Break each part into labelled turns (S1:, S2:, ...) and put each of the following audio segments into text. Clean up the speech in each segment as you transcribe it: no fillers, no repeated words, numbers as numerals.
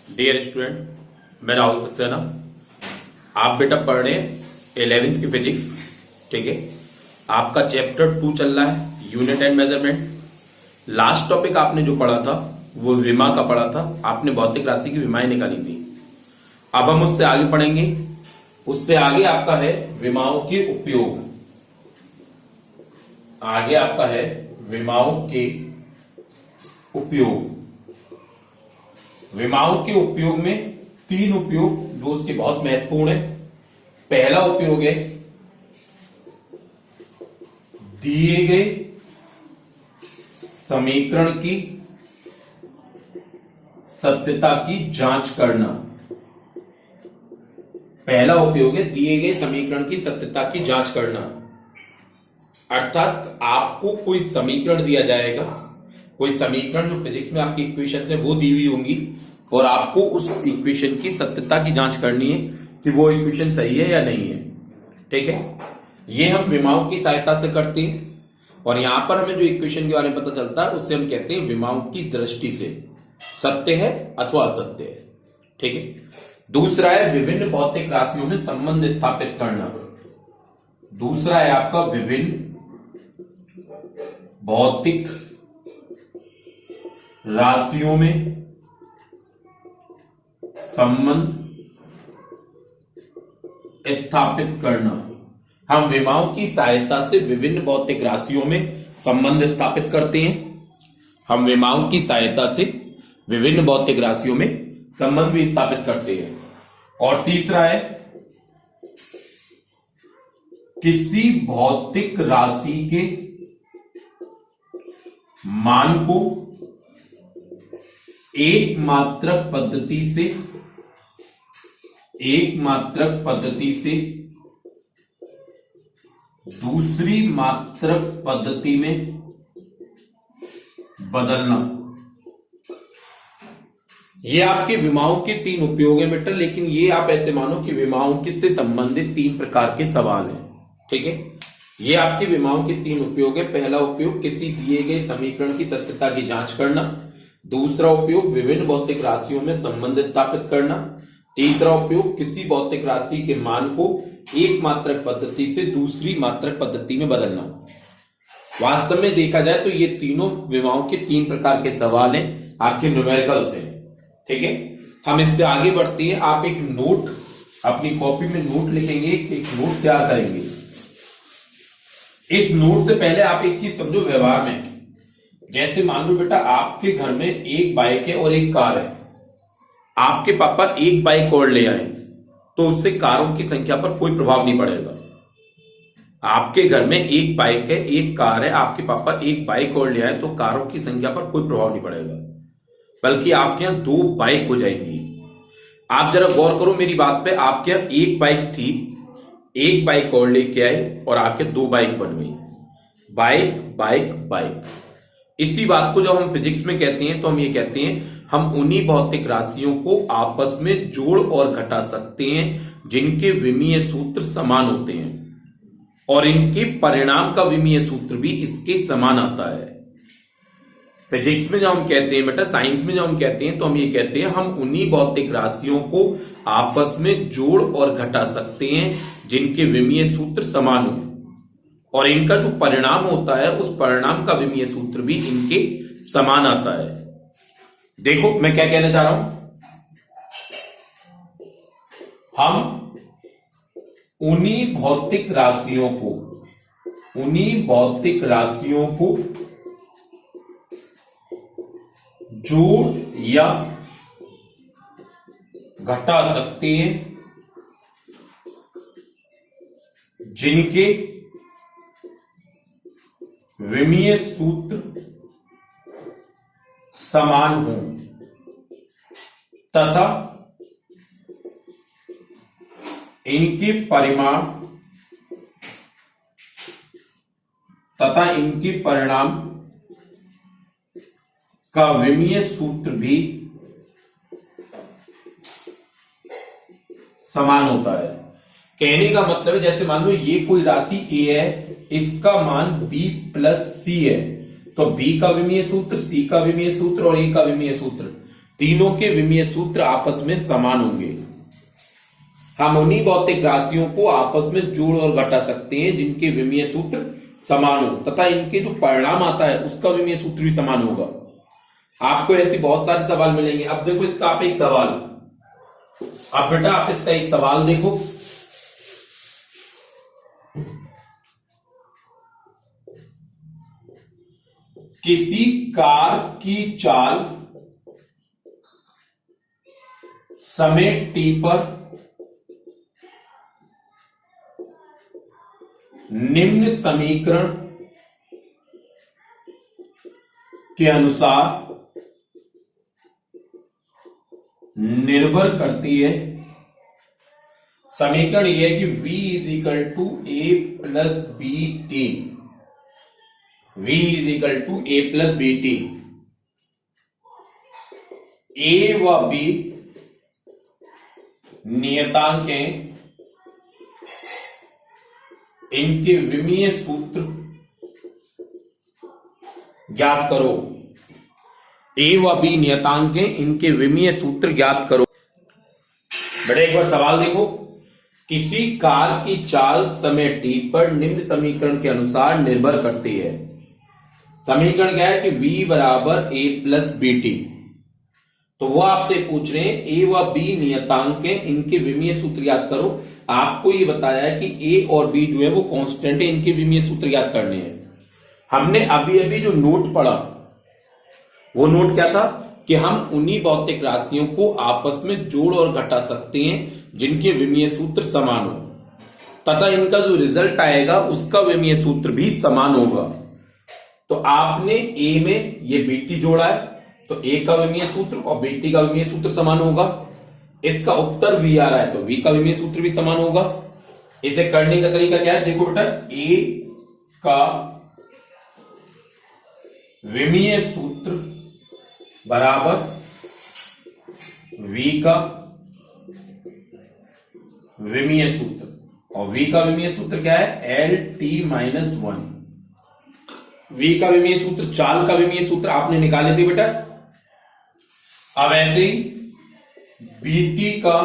S1: Dear student, मैं राहुल सक्सेना। आप बेटा पढ़ रहे हैं 11th की फिजिक्स। ठीक है, आपका चैप्टर 2 चल रहा है, unit and measurement. Last topic आपने जो पढ़ा था वो विमा का पढ़ा था। आपने भौतिक राशि की विमाएं निकाली थी। अब हम उससे आगे पढ़ेंगे। उससे आगे आपका है विमाओं के उपयोग। आगे आपका है विमाओं के उपयोग। विमाओं के उपयोग में 3 उपयोग जो उसके बहुत महत्वपूर्ण है। पहला उपयोग है दिए गए समीकरण की सत्यता की जांच करना। पहला उपयोग है दिए गए समीकरण की सत्यता की जांच करना। अर्थात आपको कोई समीकरण दिया जाएगा, कोई समीकरण जो फिजिक्स में आपकी इक्वेशन है वो दी हुई होंगी, और आपको उस इक्वेशन की सत्यता की जांच करनी है कि वो इक्वेशन सही है या नहीं है। ठीक है, ये हम विमाओं की सहायता से करते हैं। और यहां पर हमें जो इक्वेशन के बारे में पता चलता है उससे हम कहते हैं विमाओं की दृष्टि से सत्य है अथवा असत्य है। ठीक है, दूसरा है विभिन्न भौतिक राशियों में संबंध स्थापित करना। दूसरा है आपका विभिन्न भौतिक राशियों में संबंध स्थापित करना। हम विमाओं की सहायता से विभिन्न भौतिक राशियों में संबंध स्थापित करते हैं। हम विमाओं की सहायता से विभिन्न भौतिक राशियों में संबंध भी स्थापित करते हैं। और तीसरा है किसी भौतिक राशि के मान को एक मात्रक पद्धति से दूसरी मात्रक पद्धति में बदलना। ये आपके विमाओं के 3 उपयोग है बेटा, लेकिन ये आप ऐसे मानो कि विमाओं से संबंधित 3 प्रकार के सवाल हैं। ठीक है, ये आपके विमाओं के 3 उपयोग है। पहला उपयोग किसी दिए गए समीकरण की सत्यता की जांच करना। दूसरा उपयोग विभिन्न भौतिक राशियों में संबंध स्थापित करना। तीसरा उपयोग किसी भौतिक राशि के मान को एक मात्रक पद्धति से दूसरी मात्रक पद्धति में बदलना। वास्तव में देखा जाए तो ये तीनों विमाओं के 3 प्रकार के सवाल हैं, आपके न्यूमेरिकल्स हैं। ठीक है, हम इससे आगे बढ़ते हैं। आप एक नोट अपनी कॉपी में नोट लिखेंगे, एक नोट तैयार करेंगे। इस नोट से पहले आप एक चीज समझो व्यवहार में। जैसे मान लो बेटा आपके घर में एक बाइक है और एक कार है। आपके पापा एक बाइक और ले आए तो उससे कारों की संख्या पर कोई प्रभाव नहीं पड़ेगा। आपके घर में एक बाइक है, एक कार है, आपके पापा एक बाइक और ले आए तो कारों की संख्या पर कोई प्रभाव नहीं पड़ेगा, बल्कि आपके यहां 2 बाइक हो जाएंगी। आप जरा गौर करो मेरी बात पे। आपके यहां एक बाइक थी, एक बाइक और लेके आए और आपके 2 बाइक बन गई। Bike bike bike. इसी बात को जब हम फिजिक्स में कहते हैं तो हम ये कहते हैं हम उन्हीं भौतिक राशियों को आपस में जोड़ और घटा सकते हैं जिनके विमीय सूत्र समान होते हैं, और इनके परिणाम का विमीय सूत्र भी इसके समान आता है। फिजिक्स में जब हम कहते हैं बेटा, साइंस में जब हम कहते हैं तो हम ये कहते हैं हम उन्हीं भौतिक राशियों को आपस में जोड़ और घटा सकते हैं जिनके विमीय सूत्र समान हो, और इनका जो परिणाम होता है उस परिणाम का विमीय सूत्र भी इनके समान आता है। देखो मैं क्या कहना चाह रहा हूं। हम उन्हीं भौतिक राशियों को जोड़ या घटा सकते हैं जिनके विमीय सूत्र समान हो तथा इनके परिणाम का विमीय सूत्र भी समान होता है। कहने का मतलब है जैसे मान लो ये कोई राशि ए है, इसका मान b प्लस सी है, तो b का विमीय सूत्र, c का विमीय सूत्र और a का विमीय सूत्र, तीनों के विमीय सूत्र आपस में समान होंगे। हम उन्हीं भौतिक राशियों को आपस में जोड़ और घटा सकते हैं जिनके विमीय सूत्र समान हो तथा इनके जो परिणाम आता है उसका विमीय सूत्र भी समान होगा। आपको ऐसे बहुत सारे सवाल मिलेंगे। अब देखो इसका आप एक सवाल, अब बेटा आप इसका एक सवाल देखो। किसी कार की चाल समय t पर निम्न समीकरण के अनुसार निर्भर करती है। समीकरण यह है कि v is equal to a plus B t, v is equal to a plus B t. A व बी नियतांक हैं, इनके विमीय सूत्र ज्ञात करो। ए व बी नियतांक हैं, इनके विमीय सूत्र ज्ञात करो। बेटा एक बार सवाल देखो। किसी कार की चाल समय t पर निम्न समीकरण के अनुसार निर्भर करती है। समीकरण क्या है कि v बराबर a प्लस बी टी। तो वो आपसे पूछ रहे हैं ए व बी नियतांक हैं, इनके विमीय सूत्र याद करो। आपको ये बताया है कि ए और बी जो है वो कांस्टेंट है, इनके विमीय सूत्र याद करने हैं। हमने अभी अभी जो नोट पढ़ा वो नोट क्या था कि हम उन्हीं भौतिक राशियों को आपस में जोड़ और घटा सकते हैं जिनके विमीय सूत्र समान हो तथा इनका जो रिजल्ट आएगा उसका विमीय सूत्र भी समान होगा। तो आपने ए में ये बीटी जोड़ा है तो ए का विमीय सूत्र और बीटी का विमीय सूत्र समान होगा। इसका उत्तर वी आ रहा है तो वी का विमीय सूत्र भी समान होगा। इसे करने का तरीका क्या है, देखो बेटा, ए का विमीय सूत्र बराबर v का विमीय सूत्र, और v का विमीय सूत्र क्या है, L T minus one. v का विमीय सूत्र, चाल का विमीय सूत्र आपने निकाले थे बेटा। अब ऐसे ही bt का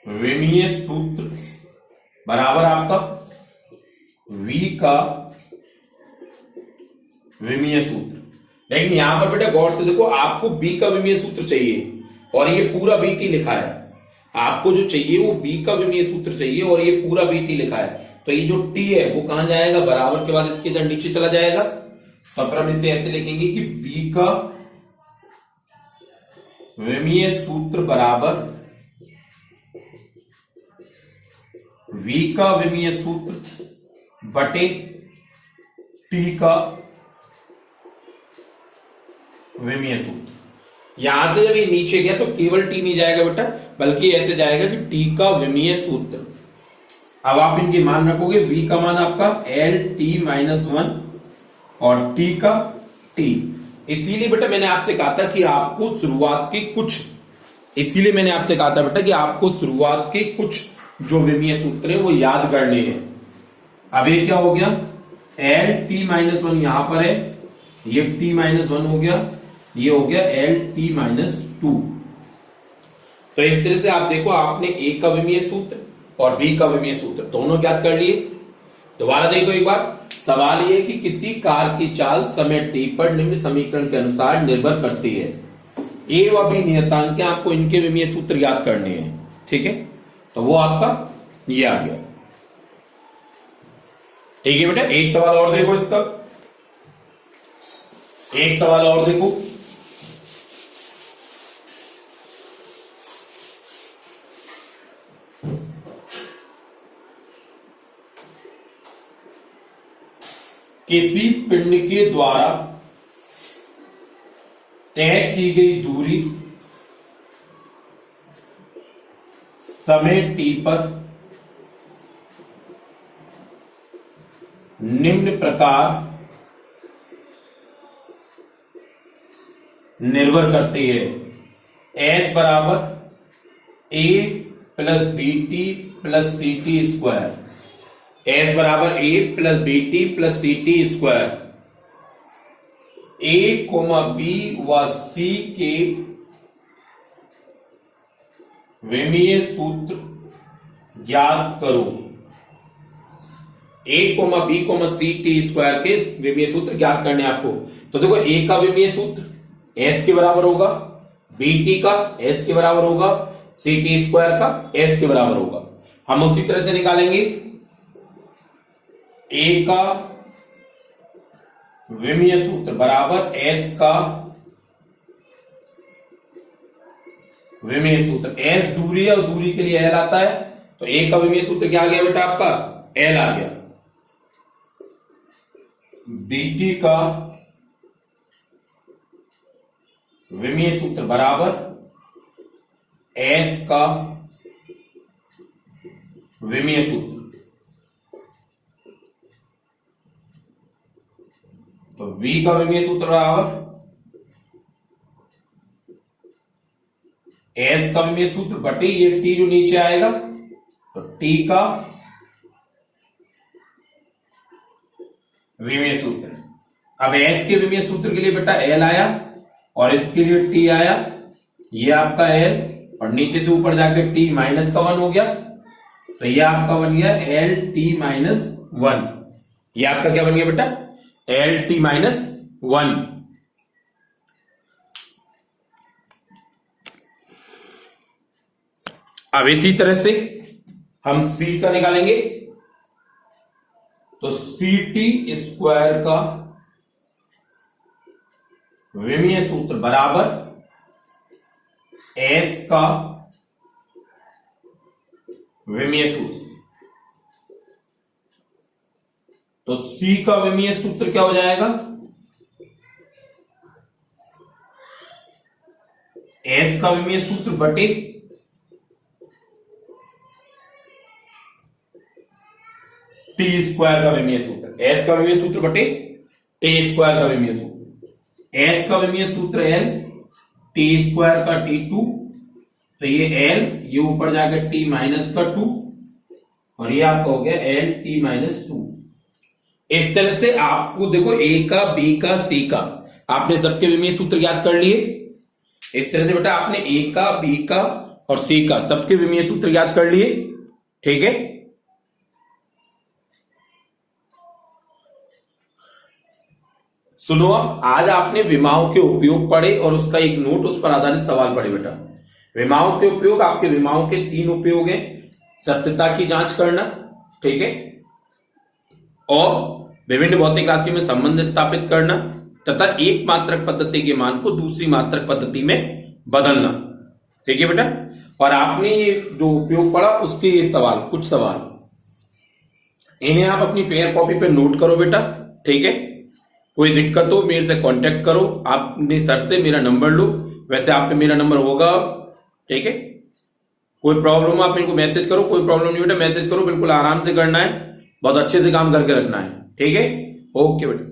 S1: विमीय सूत्र बराबर आपका v का विमीय सूत्र। लेकिन यहां पर बेटा गौर से देखो, आपको b का विमीय सूत्र चाहिए और ये पूरा bt लिखा है। आपको जो चाहिए वो b का विमीय सूत्र चाहिए और ये पूरा bt लिखा है। तो ये जो t है वो कहां जाएगा, बराबर के बाद इसके इधर नीचे चला जाएगा। तो फिर हम इसे ऐसे लिखेंगे कि b का विमीय सूत्र बराबर v का विमीय सूत्र बटे t का विमीय सूत्र। यहां से जब ये नीचे गया तो केवल t नहीं जाएगा बेटा, बल्कि ऐसे जाएगा कि t का विमीय सूत्र। अब आप इनके मान रखोगे, v का मान आपका एल टी माइनस वन और t का t। इसीलिए बेटा मैंने आपसे कहा था कि आपको शुरुआत के कुछ, इसीलिए मैंने आपसे कहा था बेटा कि आपको शुरुआत के कुछ जो विमीय सूत्र है वो याद करने हैं। अब ये क्या हो गया, एल टी माइनस वन यहां पर है, ये t माइनस वन हो गया, ये हो गया एल टी माइनस टू। तो इस तरह से आप देखो, आपने a का विमीय सूत्र और b का विमीय सूत्र दोनों ज्ञात कर लिए। दोबारा देखो एक बार, सवाल ये कि किसी कार की चाल समय t पर निम्न समीकरण के अनुसार निर्भर करती है। a व b नियतांक, आपको इनके विमीय सूत्र याद करने हैं, ठीक है। तो वो आपका ये आ गया, ठीक है बेटा। एक सवाल और देखो, इसका एक सवाल और देखो। किसी पिंड के द्वारा तय की गई दूरी समय t पर निम्न प्रकार निर्भर करती है। s बराबर a plus B T plus C T square, S बराबर a plus B T plus C T square. A comma B व सी के विमीय सूत्र ज्ञात करो। A comma B comma C T square के विमीय सूत्र ज्ञात करने आपको। तो देखो ए का विमीय सूत्र एस के बराबर होगा, बी टी का एस के बराबर होगा, सी टी स्क्वायर का एस के बराबर होगा। हम उसी तरह से निकालेंगे ए का विमीय सूत्र बराबर एस का विमीय सूत्र। एस दूरी है और दूरी के लिए एल आता है, तो ए का विमीय सूत्र क्या आ गया बेटा आपका, एल आ गया। बीटी का विमीय सूत्र बराबर एस का विमीय सूत्र। तो V का विमीय सूत्र बराबर S का विमीय सूत्र बटे ये T जो नीचे आएगा, तो T का विमीय सूत्र। अब S के विमीय सूत्र के लिए बेटा L आया और इसके लिए T आया, ये आपका L और नीचे से ऊपर जाके T माइनस का 1 हो गया, तो ये आपका बन गया L T माइनस 1। ये आपका क्या बन गया बेटा, L T माइनस 1। अब इसी तरह से हम C का निकालेंगे, तो सी टी स्क्वायर का विमीय सूत्र बराबर S का विमीय सूत्र। तो C का विमीय सूत्र क्या हो जाएगा, S का विमीय सूत्र बटे टी स्क्वायर का विमीय सूत्र। S का विमीय सूत्र बटे टी स्क्वायर का विमीय सूत्र। S का विमीय सूत्र L, टी स्क्वायर का T2, तो ये L, ये ऊपर जाकर T माइनस का 2 और ये आपका हो गया L T माइनस 2। इस तरह से आपको देखो A का, B का, C का आपने सबके विमीय सूत्र याद कर लिए। इस तरह से बेटा आपने A का, B का और C का सबके विमीय सूत्र याद कर लिए। ठीक है, सुनो, आज आपने विमाओं के उपयोग पढ़े और उसका एक नोट, उस पर आधारित सवाल पढ़े बेटा। विमाओं के उपयोग, आपके विमाओं के 3 उपयोग हैं। सत्यता की जांच करना, ठीक है, और विभिन्न भौतिक राशि में संबंध स्थापित करना तथा एक मात्रक पद्धति के मान को दूसरी मात्रक पद्धति में बदलना। ठीक है बेटा, और आपने ये जो उपयोग पढ़ा उसके ये सवाल, कुछ सवाल, इन्हें आप अपनी फेयर कॉपी पे नोट करो बेटा। ठीक है, कोई दिक्कत हो मेरे से कांटेक्ट करो, आपने सर से मेरा नंबर लो, वैसे आप पे मेरा नंबर होगा। ठीक है, कोई प्रॉब्लम हो आप मेरे को मैसेज करो, कोई प्रॉब्लम नहीं बेटा, मैसेज करो, बिल्कुल आराम से करना है, बहुत अच्छे से काम करके रखना है। ठीक है, ओके बेटा।